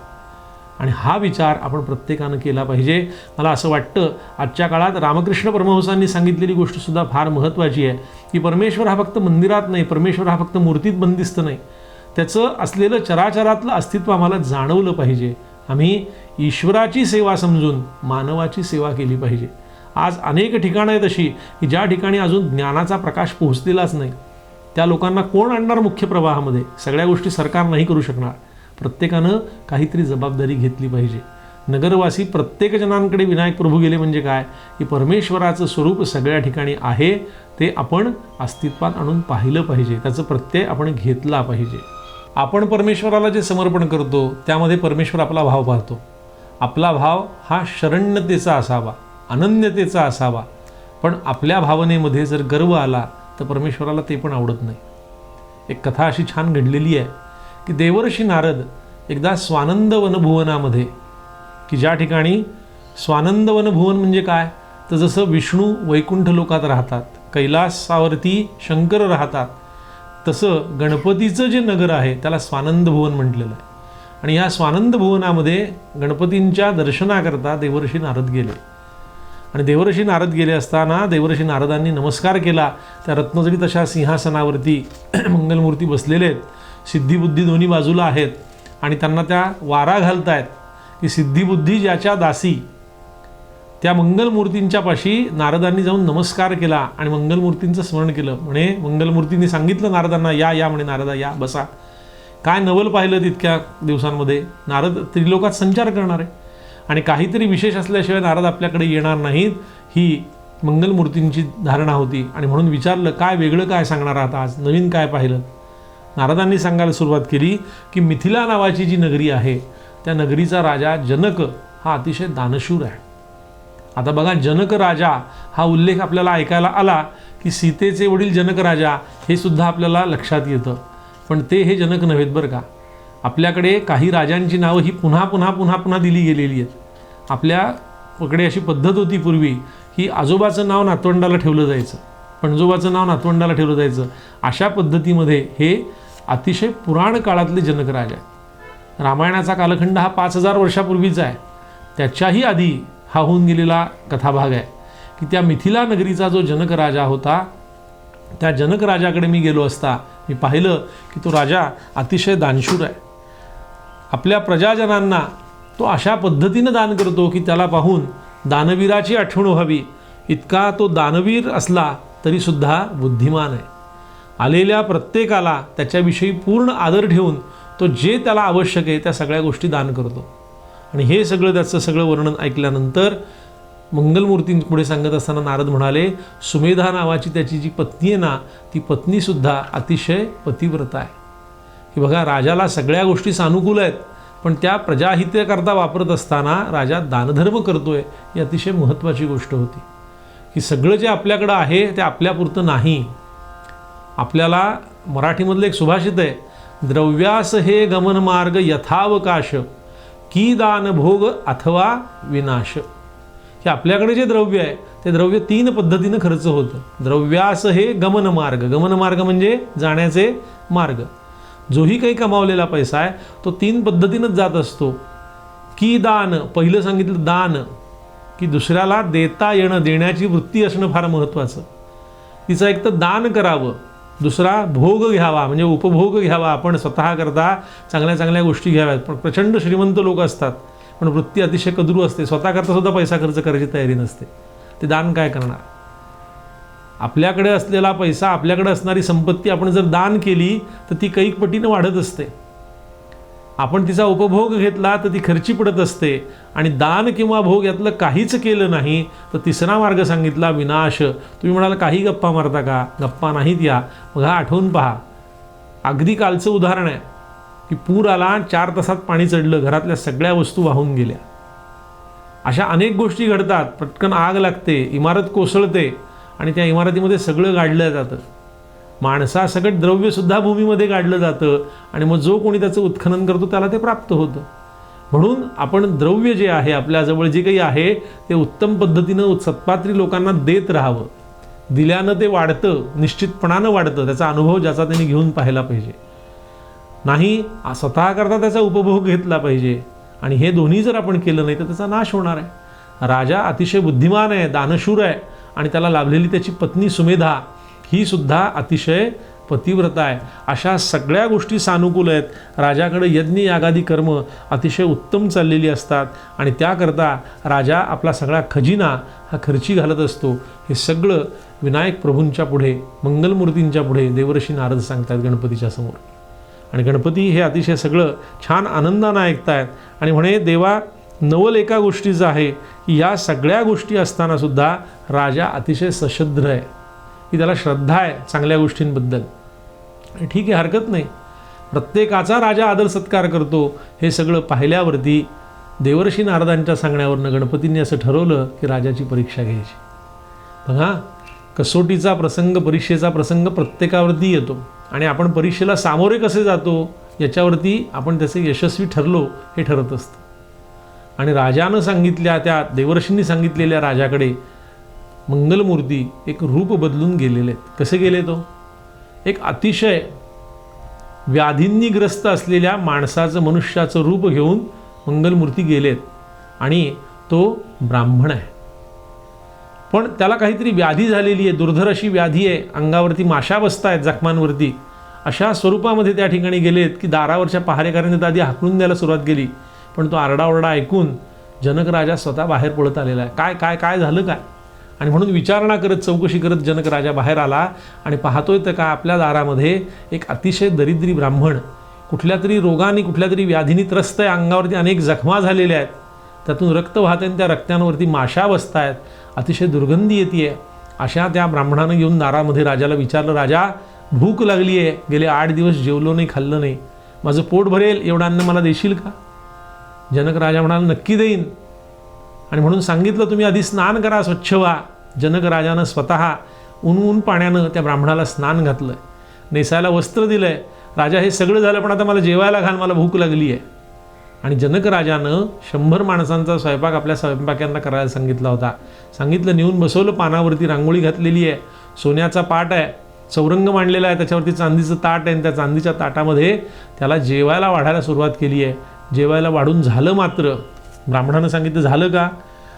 आणि हा विचार आपण प्रत्येकानं केला पाहिजे. मला असं वाटतं आजच्या काळात रामकृष्ण परमहंसांनी सांगितलेली गोष्टसुद्धा फार महत्त्वाची आहे की परमेश्वर हा फक्त मंदिरात नाही, परमेश्वर हा फक्त मूर्तीत बंदिस्त नाही, त्याचं असलेलं चराचरातलं अस्तित्व आम्हाला जाणवलं पाहिजे. आम्ही ईश्वराची सेवा समजून मानवाची सेवा केली पाहिजे. आज अनेक ठिकाणं आहेत अशी की ज्या ठिकाणी अजून ज्ञानाचा प्रकाश पोहोचलेलाच नाही. त्या लोकांना कोण आणणार मुख्य प्रवाहामध्ये? सगळ्या गोष्टी सरकार नाही करू शकणार. प्रत्येकानं काहीतरी जबाबदारी घेतली पाहिजे. नगरवासी प्रत्येक जणांकडे विनायक प्रभू गेले म्हणजे काय? की परमेश्वराचं स्वरूप सगळ्या ठिकाणी आहे, ते आपण अस्तित्वात आणून पाहिलं पाहिजे, त्याचं प्रत्यय आपण घेतला पाहिजे. आपण परमेश्वराला जे समर्पण करतो त्यामध्ये परमेश्वर आपला भाव पाहतो. आपला भाव हा शरण्यतेचा असावा, अनन्यतेचा असावा. पण आपल्या भावनेमध्ये जर गर्व आला तर परमेश्वराला ते पण आवडत नाही. एक कथा अशी छान घडलेली आहे की देवर्षी नारद एकदा स्वानंद वनभुवनामध्ये, की ज्या ठिकाणी स्वानंद वनभुवन म्हणजे काय? तर जसं विष्णू वैकुंठ लोकात राहतात, कैलासावरती शंकर राहतात, तसं गणपतीचं जे नगर आहे त्याला स्वानंद भुवन म्हटलेलं आहे. आणि या स्वानंद भुवनामध्ये गणपतींच्या दर्शनाकरता देवर्षी नारद गेले. आणि देवर्षी नारद गेले असताना देवर्षी नारदांनी नमस्कार केला. त्या रत्नजडीत अशा सिंहासनावरती मंगलमूर्ती बसलेले आहेत, सिद्धिबुद्धी दोन्ही बाजूला आहेत आणि त्यांना त्या वारा घालतायत की सिद्धिबुद्धी ज्याच्या दासी. त्या मंगलमूर्तींच्या पाशी नारदांनी जाऊन नमस्कार केला आणि मंगलमूर्तींचं स्मरण केलं. म्हणे मंगलमूर्तींनी सांगितलं नारदांना, या म्हणे नारदा, या बसा. काय नवल पाहिलं तितक्या दिवसांमध्ये? नारद त्रिलोकात संचार करणार आहे आणि काहीतरी विशेष असल्याशिवाय नारद आपल्याकडे येणार नाहीत, ही मंगलमूर्तींची धारणा होती. आणि म्हणून विचारलं, काय वेगळं काय सांगणार आहात आज, नवीन काय पाहिलं? नारदांनी सांगायला सुरुवात केली की मिथिला नावाची जी नगरी आहे त्या नगरीचा राजा जनक हा अतिशय दानशूर आहे. आता बघा, जनक राजा हा उल्लेख आपल्याला ऐकायला आला की सीतेचे वडील जनक राजा हे सुद्धा आपल्याला लक्षात येतं. पण ते हे जनक नव्हेत बरं का. आपल्याकडे काही राजांची नावं ही पुन्हा पुन्हा पुन्हा पुन्हा दिली गेलेली आहेत. आपल्याकडे अशी पद्धत होती पूर्वी की आजोबाचं नाव नातवंडाला ठेवलं जायचं, पणजोबाचं नाव नातवंडाला ठेवलं जायचं. अशा पद्धतीमध्ये हे अतिशय पुराण काळातले जनक राजा आहेत. रामायणाचा कालखंड हा 5000 वर्षापूर्वीचा आहे. त्याच्याही आधी हा होऊन गेलेला कथाभाग आहे की त्या मिथिला नगरीचा जो जनक राजा होता, त्या जनक राजाकडे मी गेलो असता मी पाहिलं की तो राजा अतिशय दानशूर आहे. आपल्या प्रजाजनांना तो अशा पद्धतीनं दान करतो की त्याला पाहून दानवीराची आठवण व्हावी इतका तो दानवीर असला तरीसुद्धा बुद्धिमान आहे. आलेल्या प्रत्येकाला त्याच्याविषयी पूर्ण आदर ठेवून तो जे त्याला आवश्यक आहे त्या सगळ्या गोष्टी दान करतो. आणि हे सगळं त्याचं सगळं वर्णन ऐकल्यानंतर मंगलमूर्तींपुढे सांगत असताना नारद म्हणाले, सुमेधा नावाची त्याची जी पत्नी आहे ना, ती पत्नीसुद्धा अतिशय पतिव्रता आहे. की बघा, राजाला सगळ्या गोष्टी सानुकूल आहेत पण त्या प्रजाहिताकरता वापरत असताना राजा दानधर्म करतोय ही अतिशय महत्त्वाची गोष्ट होती. की सगळं जे आपल्याकडं आहे ते आपल्यापुरतं नाही. आपल्याला मराठीमधलं एक सुभाषित आहे, द्रव्यास हे गमन मार्ग यथावकाश, की दान भोग अथवा विनाश. हे आपल्याकडे जे द्रव्य आहे ते द्रव्य 3 पद्धतीनं खर्च होतं. द्रव्यास हे गमनमार्ग. गमनमार्ग म्हणजे जाण्याचे मार्ग. जोही काही कमावलेला पैसा आहे तो 3 पद्धतीनंच जात असतो. की दान, पहिलं सांगितलं दान, की दुसऱ्याला देता येणं, देण्याची वृत्ती असणं फार महत्त्वाचं. तिचं एक तर दान करावं, दुसरा भोग घ्यावा म्हणजे उपभोग घ्यावा. आपण स्वतः करता चांगल्या चांगल्या गोष्टी घ्याव्यात. पण प्रचंड श्रीमंत लोक असतात पण वृत्ती अतिशय कदरू असते, स्वतः करता सुद्धा पैसा खर्च करायची तयारी नसते. ते दान काय करणार? आपल्याकडे असलेला पैसा, आपल्याकडे असणारी संपत्ती आपण जर दान केली तर ती कैक पटीनं वाढत असते. आपण तिचा उपभोग घेतला तर ती खर्ची पडत असते. आणि दान किंवा भोग यातलं काहीच केलं नाही तर तिसरा मार्ग सांगितला विनाश. तुम्ही म्हणाल काही गप्पा मारता का? गप्पा नाहीत या. बघा, आठवून पहा. अगदी कालचं उदाहरण आहे की पूर आला, 4 तासात पाणी चढलं, घरातल्या सगळ्या वस्तू वाहून गेल्या. अशा अनेक गोष्टी घडतात. पटकन आग लागते, इमारत कोसळते आणि त्या इमारतीमध्ये सगळं गाडलं जातं. माणसासकट द्रव्यसुद्धा भूमीमध्ये गाडलं जातं आणि मग जो कोणी त्याचं उत्खनन करतो त्याला ते प्राप्त होतं. म्हणून आपण द्रव्य जे आहे, आपल्याजवळ जे काही आहे ते उत्तम पद्धतीनं सत्पात्री लोकांना देत राहावं. दिल्यानं ते वाढतं, निश्चितपणानं वाढतं. त्याचा अनुभव ज्याचा त्यांनी घेऊन पाहिला पाहिजे. नाही स्वतः करता त्याचा उपभोग घेतला पाहिजे. आणि हे दोन्ही जर आपण केलं नाही तर त्याचा नाश होणार आहे. राजा अतिशय बुद्धिमान आहे, दानशूर आहे आणि त्याला लाभलेली त्याची पत्नी सुमेधा ही सुद्धा अतिशय पतिव्रता आहे. अशा सगळ्या गोष्टी सानुकूल आहेत. राजाकडे यज्ञ यागादी कर्म अतिशय उत्तम चाललेली असतात आणि त्याकरता राजा आपला सगळा खजिना हा खर्ची घालत असतो. हे सगळं विनायक प्रभूंच्या पुढे, मंगलमूर्तींच्या पुढे देवर्षी नारद सांगतात गणपतीच्या समोर. आणि गणपती हे अतिशय सगळं छान आनंदानं ऐकतायत आणि म्हणे देवा, नवल एका गोष्टीचं आहे की या सगळ्या गोष्टी असतानासुद्धा राजा अतिशय सश्रद्ध आहे, की त्याला श्रद्धा आहे चांगल्या गोष्टींबद्दल. ठीक आहे, हरकत नाही. प्रत्येकाचा राजा आदर सत्कार करतो. हे सगळं पाहिल्यावरती देवर्षी नारदांच्या सांगण्यावरनं गणपतींनी असं ठरवलं की राजाची परीक्षा घ्यायची. बघा, कसोटीचा प्रसंग, परीक्षेचा प्रसंग प्रत्येकावरती येतो आणि आपण परीक्षेला सामोरे कसे जातो याच्यावरती आपण त्याचे यशस्वी ठरलो हे ठरत असतं. आणि राजानं सांगितल्या, त्या देवर्षींनी सांगितलेल्या राजाकडे मंगलमूर्ती एक रूप बदलून गेलेले आहेत. कसे गेले? तो एक अतिशय व्याधींनी ग्रस्त असलेल्या माणसाचं, मनुष्याचं रूप घेऊन मंगलमूर्ती गेलेत आणि तो ब्राह्मण आहे. पण त्याला काहीतरी व्याधी झालेली आहे, दुर्धर अशी व्याधी आहे, अंगावरती माशा बसत आहेत जखमांवरती. अशा स्वरूपामध्ये त्या ठिकाणी गेलेत की दारावरच्या पहारेकऱ्यांनी तर आधी हाकलून द्यायला सुरुवात केली. पण तो आरडाओरडा ऐकून जनक राजा स्वतः बाहेर पळत आलेला आहे. काय काय काय झालं काय? आणि म्हणून विचारणा करत, चौकशी करत जनक राजा बाहेर आला आणि पाहतोय तर का आपल्या दारामध्ये एक अतिशय दरिद्री ब्राह्मण कुठल्या तरी रोगाने, कुठल्या तरी व्याधीने त्रस्त आहे. अंगावरती अनेक जखमा झालेल्या आहेत, त्यातून रक्त वाहत आहे, त्या रक्तांवरती माशा बसत आहेत, अतिशय दुर्गंधी येते. अशा त्या ब्राह्मणानं येऊन दारामध्ये राजाला विचारलं, राजा भूक लागली आहे, गेले 8 दिवस जेवलो नाही, खाल्लं नाही, माझं पोट भरेल एवढं अन्न मला देशील का? जनक राजा म्हणाला, नक्की देईन. आणि म्हणून सांगितलं, तुम्ही आधी स्नान करा, स्वच्छ व्हा. जनक राजानं स्वतः ऊन पाण्यानं त्या ब्राह्मणाला स्नान घातलं, नेसायला वस्त्र दिलं आहे. राजा, हे सगळं झालं पण आता मला जेवायला घाल, मला भूक लागली आहे. आणि जनक राजानं 100 माणसांचा स्वयंपाक आपल्या स्वयंपाक्यांना करायला सांगितला होता. सांगितलं, नेऊन बसवलं, पानावरती रांगोळी घातलेली आहे, सोन्याचा पाट आहे, चौरंग मांडलेला आहे, त्याच्यावरती चांदीचं ताट आहे. त्या चांदीच्या ताटामध्ये त्याला जेवायला वाढायला सुरुवात केली आहे. जेवायला वाढून झालं, मात्र ब्राह्मणानं सांगितलं, झालं का?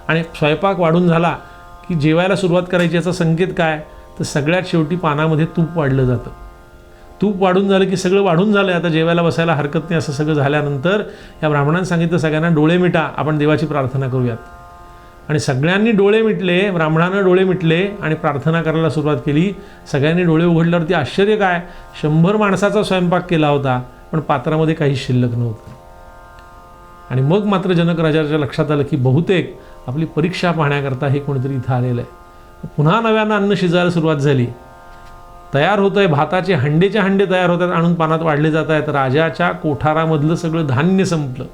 आणि स्वयंपाक वाढून झाला की जेवायला सुरुवात करायची. याचा संकेत काय? तर सगळ्यात शेवटी पानामध्ये तूप वाढलं जातं. तूप वाढून झालं की सगळं वाढून झालं, आता जेवायला बसायला हरकत नाही. असं सगळं झाल्यानंतर या ब्राह्मणानं सांगितलं, सगळ्यांना डोळे मिटा, आपण देवाची प्रार्थना करूयात. आणि सगळ्यांनी डोळे मिटले, ब्राह्मणानं डोळे मिटले आणि प्रार्थना करायला सुरुवात केली. सगळ्यांनी डोळे उघडल्यावरती आश्चर्य काय, 100 माणसाचा स्वयंपाक केला होता पण पात्रामध्ये काही शिल्लक नव्हतं. आणि मग मात्र जनक राजाच्या लक्षात आलं की बहुतेक आपली परीक्षा पाहण्याकरता हे कोणीतरी इथं आलेलं आहे. पुन्हा नव्यानं अन्न शिजायला सुरुवात झाली, तयार होतं आहे, भाताचे हंडेच्या हंडे तयार होत आहेत, आणून पानात वाढले जात आहेत. राजाच्या कोठारामधलं सगळं धान्य संपलं.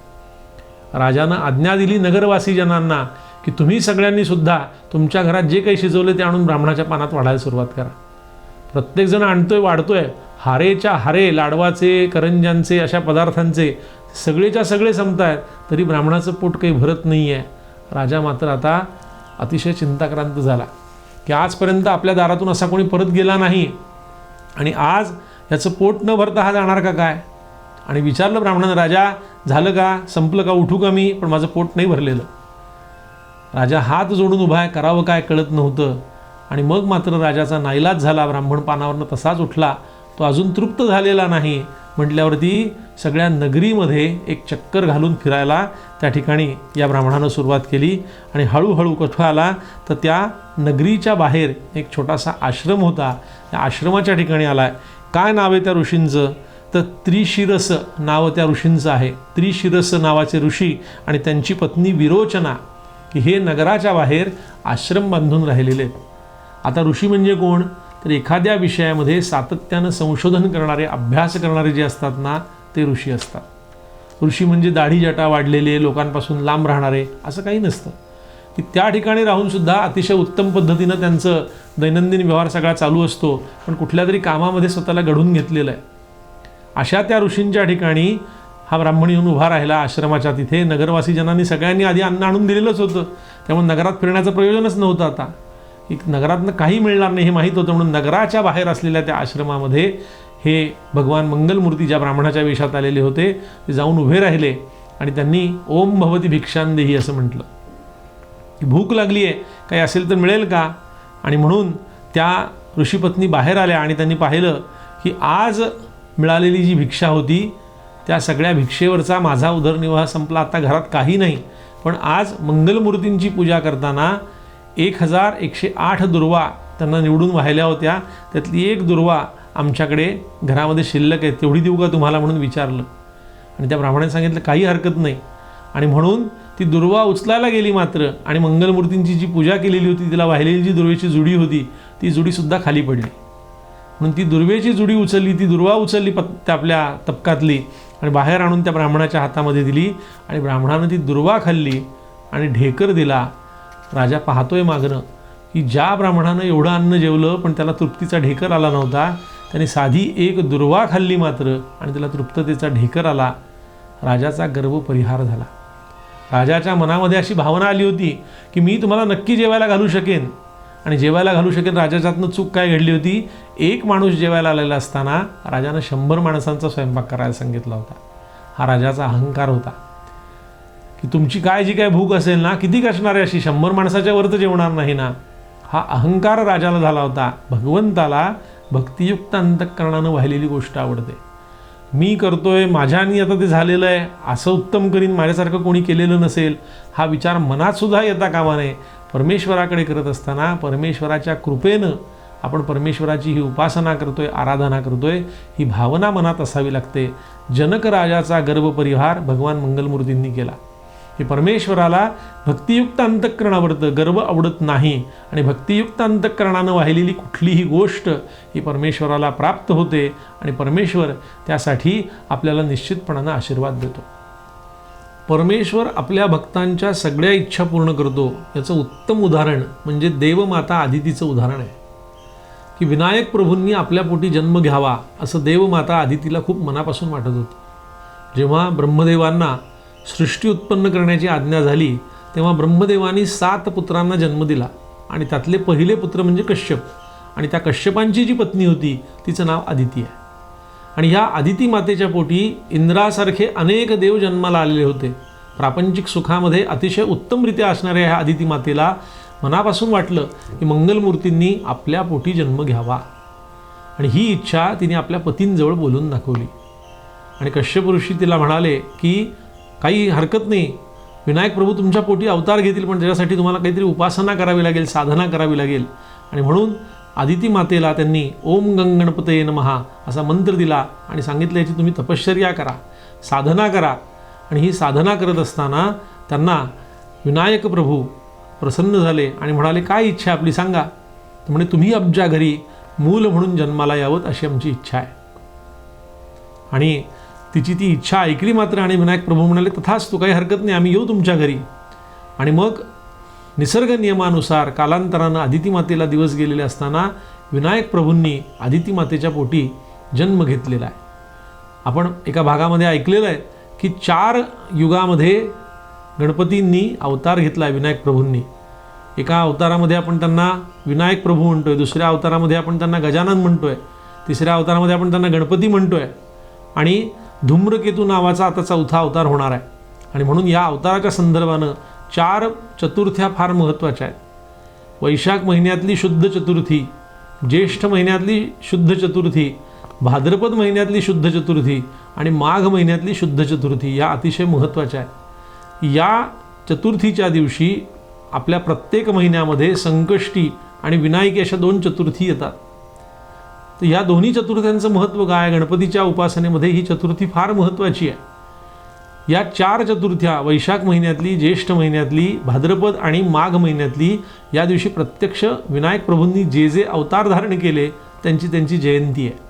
राजानं आज्ञा दिली नगरवासी जनांना की तुम्ही सगळ्यांनी सुद्धा तुमच्या घरात जे काही शिजवले ते आणून ब्राह्मणाच्या पानात वाढायला सुरुवात करा. प्रत्येकजण आणतोय, वाढतोय. हारेच्या हारे, लाडवाचे, करंज्यांचे, अशा पदार्थांचे सगळेच्या सगळे संपतायत तरी ब्राह्मणाचं पोट काही भरत नाही आहे. राजा मात्र आता अतिशय चिंताक्रांत झाला की आजपर्यंत आपल्या दारातून असा कोणी परत गेला नाही आणि आज याचं पोट न भरता हा जाणार का काय. आणि विचारलं ब्राह्मणानं, राजा झालं का, संपलं का, उठू का मी, पण माझं पोट नाही भरलेलं. राजा हात जोडून उभा आहे, करावं काय कळत नव्हतं. आणि मग मात्र राजाचा नाईलाज झाला, ब्राह्मण पानावरनं तसाच उठला, तो अजून तृप्त झालेला नाही म्हटल्यावरती सगळ्या नगरीमध्ये एक चक्कर घालून फिरायला त्या ठिकाणी या ब्राह्मणानं सुरुवात केली. आणि हळूहळू कुठं आला तर त्या नगरीच्या बाहेर एक छोटासा आश्रम होता, त्या आश्रमाच्या ठिकाणी आला आहे. काय नाव आहे त्या ऋषींचं, तर त्रिशिरस नाव त्या ऋषींचं आहे. त्रिशिरस नावाचे ऋषी आणि त्यांची पत्नी विरोचना, की हे नगराच्या बाहेर आश्रम बांधून राहिलेले आहेत. आता ऋषी म्हणजे कोण, तर एखाद्या विषयामध्ये सातत्यानं संशोधन करणारे, अभ्यास करणारे जे असतात ना, ते ऋषी असतात. ऋषी म्हणजे दाढी जटा वाढलेले, लोकांपासून लांब राहणारे असं काही नसतं, की त्या ठिकाणी राहूनसुद्धा अतिशय उत्तम पद्धतीनं त्यांचं दैनंदिन व्यवहार सगळा चालू असतो, पण कुठल्या तरी कामामध्ये स्वतःला घडवून घेतलेलं आहे. अशा त्या ऋषींच्या ठिकाणी हा ब्राह्मण येऊन उभा राहिला आश्रमाच्या तिथे. नगरवासी जनांनी सगळ्यांनी आधी अन्न आणून दिलेलंच होतं, त्यामुळे नगरात फिरण्याचं प्रयोजनच नव्हतं. आता एक नगरातनं काही मिळणार नाही हे माहीत होतं, म्हणून नगराच्या बाहेर असलेल्या त्या आश्रमामध्ये हे भगवान मंगलमूर्ती ज्या ब्राह्मणाच्या वेशात आलेले होते ते जाऊन उभे राहिले आणि त्यांनी ओम भवती भिक्षांदेही असं म्हटलं, की भूक लागली आहे, काही असेल तर मिळेल का. आणि म्हणून त्या ऋषीपत्नी बाहेर आल्या आणि त्यांनी पाहिलं की आज मिळालेली जी भिक्षा होती त्या सगळ्या भिक्षेवरचा माझा उदरनिर्वाह संपला, आता घरात काही नाही. पण आज मंगलमूर्तींची पूजा करताना 1108 दुर्वा त्यांना निवडून वाहिल्या होत्या, त्यातली एक दुर्वा आमच्याकडे घरामध्ये शिल्लक आहे, तेवढी देऊ का तुम्हाला म्हणून विचारलं. आणि त्या ब्राह्मणाने सांगितलं काही हरकत नाही. आणि म्हणून ती दुर्वा उचलायला गेली मात्र, आणि मंगलमूर्तींची जी पूजा केलेली होती तिला वाहिलेली जी दुर्वेची जुडी होती ती जुडीसुद्धा खाली पडली. म्हणून ती दुर्वेची जुडी उचलली, ती दुर्वा उचलली त्या आपल्या तपकातली आणि बाहेर आणून त्या ब्राह्मणाच्या हातामध्ये दिली. आणि ब्राह्मणानं ती दुर्वा खाल्ली आणि ढेकर दिला. राजा पाहतोय मागणं की ज्या ब्राह्मणानं एवढं अन्न जेवलं पण त्याला तृप्तीचा ढेकर आला नव्हता, त्याने साधी एक दुर्वा खाल्ली मात्र आणि त्याला तृप्ततेचा ढेकर आला. राजाचा गर्व परिहार झाला. राजाच्या मनामध्ये अशी भावना आली होती की मी तुम्हाला नक्की जेवायला घालू शकेन. आणि जेवायला घालू शकेन, राजाच्यातनं चूक काय घडली होती, एक माणूस जेवायला आलेला असताना राजानं 100 माणसांचा स्वयंपाक करायला सांगितला होता. हा राजाचा अहंकार होता की तुमची काय जी काय भूक असेल ना, किती असणार आहे, अशी 100 माणसाच्या वर तर जेवणार नाही ना. हा अहंकार राजाला झाला होता. भगवंताला भक्तियुक्त अंतःकरणानं वाहिलेली गोष्ट आवडते. मी करतोय, माझ्यानी आता ते झालेलं आहे, असं उत्तम करीन माझ्यासारखं कोणी केलेलं नसेल, हा विचार मनात सुद्धा येता कामा नये. परमेश्वराकडे करत असताना परमेश्वराच्या कृपेनं आपण परमेश्वराची ही उपासना करतोय, आराधना करतोय, ही भावना मनात असावी लागते. जनक राजाचा गर्वपरिहार भगवान मंगलमूर्तींनी केला. हे परमेश्वराला भक्तियुक्त अंतःकरणावरतं गर्व आवडत नाही, आणि भक्तियुक्त अंतःकरणानं वाहिलेली कुठलीही गोष्ट ही परमेश्वराला प्राप्त होते आणि परमेश्वर त्यासाठी आपल्याला निश्चितपणानं आशीर्वाद देतो. परमेश्वर आपल्या भक्तांच्या सगळ्या इच्छा पूर्ण करतो. याचं उत्तम उदाहरण म्हणजे देवमाता आदितीचं उदाहरण आहे, की विनायक प्रभूंनी आपल्या पोटी जन्म घ्यावा असं देवमाता आदितीला खूप मनापासून वाटत होतं. जेव्हा ब्रह्मदेवांना सृष्टी उत्पन्न करण्याची आज्ञा झाली तेव्हा ब्रह्मदेवांनी 7 पुत्रांना जन्म दिला आणि त्यातले पहिले पुत्र म्हणजे कश्यप, आणि त्या कश्यपांची जी पत्नी होती तिचं नाव आदिती आहे. आणि ह्या आदिती मातेच्या पोटी इंद्रासारखे अनेक देव जन्माला आलेले होते. प्रापंचिक सुखामध्ये अतिशय उत्तमरित्या असणाऱ्या ह्या आदिती मातेला मनापासून वाटलं की मंगलमूर्तींनी आपल्या पोटी जन्म घ्यावा, आणि ही इच्छा तिने आपल्या पतींजवळ बोलून दाखवली. आणि कश्यप ऋषी तिला म्हणाले की काही हरकत नाही, विनायक प्रभू तुमच्या पोटी अवतार घेतील, पण त्याच्यासाठी तुम्हाला काहीतरी उपासना करावी लागेल, साधना करावी लागेल. आणि म्हणून आदिती मातेला त्यांनी ओम गणपतये नमः असा मंत्र दिला आणि सांगितलं याची तुम्ही तपश्चर्या करा, साधना करा. आणि ही साधना करत असताना त्यांना विनायक प्रभू प्रसन्न झाले आणि म्हणाले काय इच्छा आपली सांगा. तर म्हणे तुम्ही आमच्या घरी मूल म्हणून जन्माला यावं अशी आमची इच्छा आहे. आणि तिची ती इच्छा ऐकली मात्र आणि विनायक प्रभू म्हणाले तथाच तू काही हरकत नाही, आम्ही येऊ तुमच्या घरी. आणि मग निसर्ग नियमानुसार कालांतरानं आदिती मातेला दिवस गेलेले असताना विनायक प्रभूंनी आदिती मातेच्या पोटी जन्म घेतलेला आहे. आपण एका भागामध्ये ऐकलेलं आहे की 4 युगामध्ये गणपतींनी अवतार घेतला आहे विनायक प्रभूंनी. एका अवतारामध्ये आपण त्यांना विनायक प्रभू म्हणतोय, दुसऱ्या अवतारामध्ये आपण त्यांना गजानन म्हणतोय, तिसऱ्या अवतारामध्ये आपण त्यांना गणपती म्हणतोय आणि धूम्रकेतू नावाचा आता 4था अवतार होणार आहे. आणि म्हणून या अवताराच्या संदर्भानं 4 चतुर्थ्या फार महत्त्वाच्या आहेत. वैशाख महिन्यातली शुद्ध चतुर्थी, ज्येष्ठ महिन्यातली शुद्ध चतुर्थी, भाद्रपद महिन्यातली शुद्ध चतुर्थी आणि माघ महिन्यातली शुद्ध चतुर्थी या अतिशय महत्त्वाच्या आहेत. या चतुर्थीच्या दिवशी आपल्या प्रत्येक महिन्यामध्ये संकष्टी आणि विनायकी अशा 2 चतुर्थी येतात. तर या दोन्ही चतुर्थ्यांचं महत्त्व काय? गणपतीच्या उपासनेमध्ये ही चतुर्थी फार महत्त्वाची आहे. या 4 चतुर्थ्या वैशाख महिन्यातली, ज्येष्ठ महिन्यातली, भाद्रपद आणि माघ महिन्यातली या दिवशी प्रत्यक्ष विनायक प्रभूंनी जे जे अवतार धारण केले त्यांची जयंती आहे.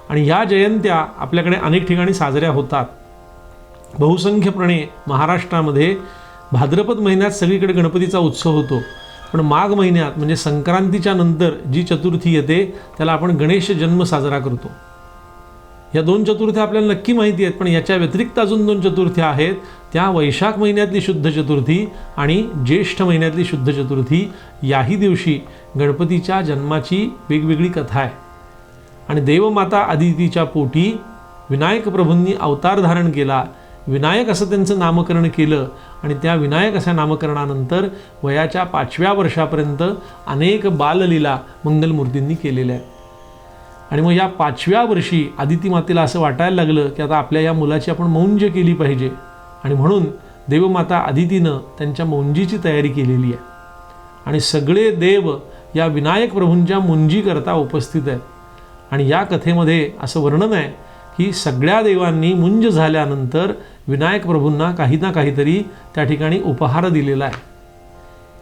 आणि ह्या जयंत्या आपल्याकडे अनेक ठिकाणी साजऱ्या होतात. बहुसंख्यपणे महाराष्ट्रामध्ये भाद्रपद महिन्यात सगळीकडे गणपतीचा उत्सव होतो. पण माघ महिन्यात म्हणजे संक्रांतीच्या नंतर जी चतुर्थी येते त्याला आपण गणेश जन्म साजरा करतो. या 2 चतुर्थ्या आपल्याला नक्की माहिती आहेत, पण याच्या व्यतिरिक्त अजून 2 चतुर्थ्या आहेत. त्या वैशाख महिन्यातली शुद्ध चतुर्थी आणि ज्येष्ठ महिन्यातली शुद्ध चतुर्थी. याही दिवशी गणपतीच्या जन्माची वेगवेगळी कथा आहे. आणि देवमाता आदितीच्या पोटी विनायक प्रभूंनी अवतार धारण केला. विनायक असं त्यांचं नामकरण केलं आणि त्या विनायक अशा नामकरणानंतर वयाच्या 5व्या वर्षापर्यंत अनेक बाललीला मंगलमूर्तींनी केलेल्या आहेत. आणि मग या 5व्या वर्षी आदिती मातेला असं वाटायला लागलं की आता आपल्या या मुलाची आपण मौंज केली पाहिजे. आणि म्हणून देवमाता आदितीनं त्यांच्या मौंजीची तयारी केलेली आहे. आणि सगळे देव या विनायक प्रभूंच्या मुंजीकरता उपस्थित आहेत. आणि या कथेमध्ये असं वर्णन आहे की सगळ्या देवांनी मुंज झाल्यानंतर विनायक प्रभूंना काही ना काहीतरी त्या ठिकाणी उपहार दिलेला आहे.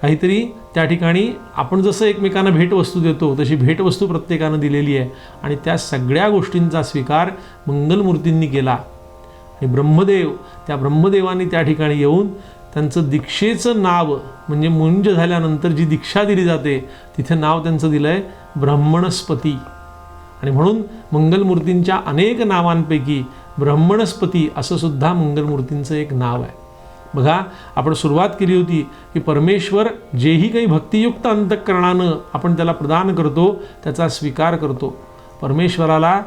काहीतरी त्या ठिकाणी आपण जसं एकमेकांना भेटवस्तू देतो तशी भेटवस्तू प्रत्येकानं दिलेली आहे. आणि त्या सगळ्या गोष्टींचा स्वीकार मंगलमूर्तींनी केला. आणि त्या ब्रह्मदेवांनी त्या ठिकाणी येऊन त्यांचं दीक्षेचं नाव म्हणजे मुंज झाल्यानंतर जी दीक्षा दिली जाते तिथे नाव त्यांचं दिलं आहे ब्रह्मणस्पती. आणि म्हणून मंगलमूर्तींच्या अनेक नावांपैकी ब्रह्मणस्पती असं सुद्धा मंगलमूर्तींचं एक नाव आहे. बघा, आपण सुरुवात केली होती की परमेश्वर जेही काही भक्तियुक्त अंतःकरणानं आपण त्याला प्रदान करतो त्याचा स्वीकार करतो. परमेश्वराला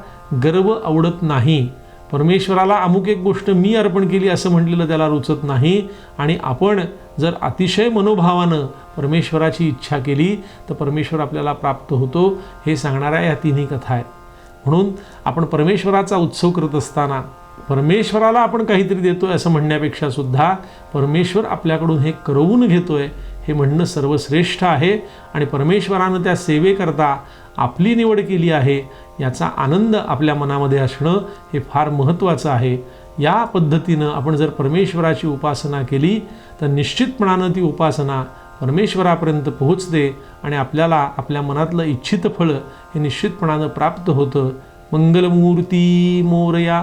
गर्व आवडत नाही. परमेश्वराला अमुक एक गोष्ट मी अर्पण केली असं म्हटलेलं त्याला रुचत नाही. आणि आपण जर अतिशय मनोभावानं परमेश्वराची इच्छा केली तर परमेश्वर आपल्याला प्राप्त होतो. हे सांगणाऱ्या या 3ही कथा आहेत. म्हणून आपण परमेश्वराचा उत्सव करत असताना परमेश्वराला आपण काहीतरी देतोय असं म्हणण्यापेक्षा सुद्धा परमेश्वर आपल्याकडून हे करवून घेतोय हे म्हणणं सर्वश्रेष्ठ आहे. आणि परमेश्वरानं त्या सेवेकरता आपली निवड केली आहे याचा आनंद आपल्या मनामध्ये असणं हे फार महत्त्वाचं आहे. या पद्धतीनं आपण जर परमेश्वराची उपासना केली तर निश्चितपणानं ती उपासना परमेश्वरापर्यंत पोहोचते आणि आपल्याला आपल्या मनातलं इच्छित फळ हे निश्चितपणानं प्राप्त होतं. मंगलमूर्ती मोरया.